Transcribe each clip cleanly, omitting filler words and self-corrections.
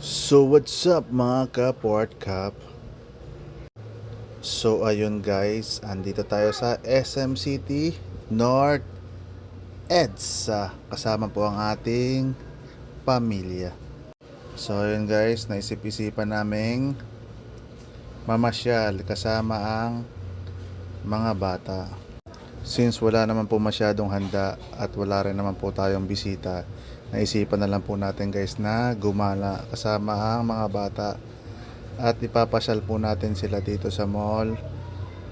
So what's up mga ka-Port Cup? So ayun guys, andito tayo sa SM City North EDSA. Kasama po ang ating pamilya. So ayun guys, naisip-isipan naming mamasyal kasama ang mga bata. Since wala naman po masyadong handa at wala rin naman po tayong bisita, naisipan na lang po natin guys na gumala kasama ang mga bata at ipapasyal po natin sila dito sa mall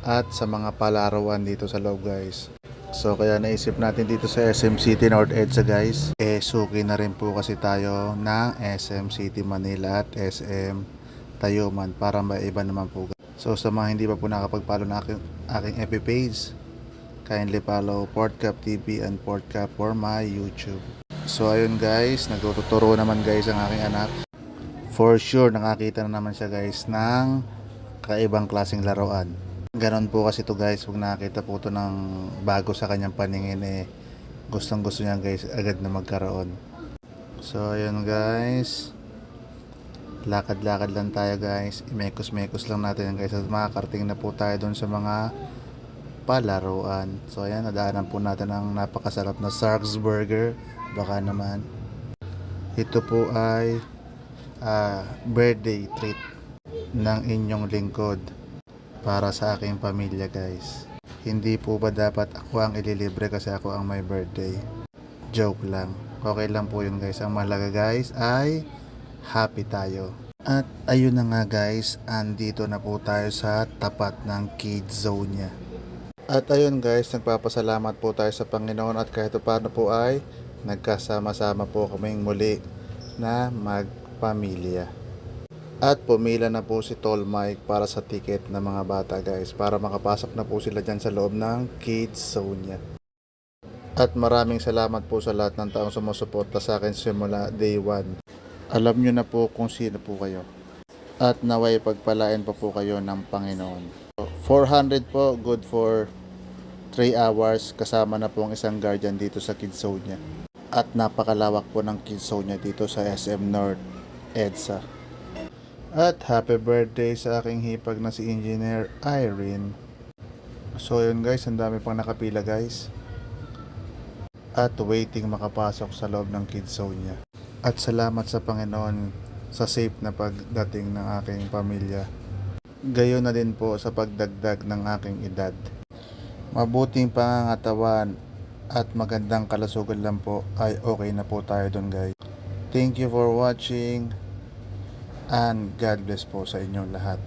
at sa mga palaruan dito sa loob guys. So kaya naisip natin dito sa SM City North EDSA guys, suki na rin po kasi tayo ng SM City Manila at SM Tayuman para maiba naman po. So sa mga hindi pa po nakapag-follow na aking FB page, kindly follow Port Cup TV and Port Cup for my YouTube. So ayun guys, nagtuturo naman guys ang aking anak. For sure nakakita na naman siya guys ng kaibang klaseng laruan. Ganon po kasi to guys, pag nakakita po to ng bago sa kanyang paningin, gustong gusto niya guys agad na magkaroon. So ayun guys, lakad-lakad lang tayo guys, imekos-mekos lang natin guys at makakarating na po tayo doon sa mga palaruan. So ayan, nadaanan po natin ang napakasarap na Sark's Burger. Baka naman ito po ay birthday treat ng inyong lingkod para sa aking pamilya guys. Hindi po ba dapat ako ang ililibre kasi ako ang may birthday? Joke lang, okay lang po yun guys. Ang mahalaga guys ay happy tayo. At ayun na nga guys, andito na po tayo sa tapat ng kids zone niya. At ayun guys, nagpapasalamat po tayo sa Panginoon at kahit paano po ay nagkasama-sama po kaming muli na magpamilya. At pumila na po si Tol Mike para sa ticket ng mga bata guys, para makapasok na po sila dyan sa loob ng kids zone niya. At maraming salamat po sa lahat ng taong sumusuporta sa akin simula day 1. Alam nyo na po kung sino po kayo. At naway pagpalain pa po kayo ng Panginoon. 400 po, good for 3 hours, kasama na po ang isang guardian dito sa kids zone niya. At napakalawak po ng kids zone niya dito sa SM North EDSA. At happy birthday sa aking hipag na si Engineer Irene. So yun guys, ang dami pang nakapila guys. At waiting makapasok sa loob ng kids zone niya. At salamat sa Panginoon sa safe na pagdating ng aking pamilya. Gayon na din po sa pagdagdag ng aking edad. Mabuting pangangatawan at magandang kalusugan lang po ay okay na po tayo dun guys. Thank you for watching and God bless po sa inyong lahat.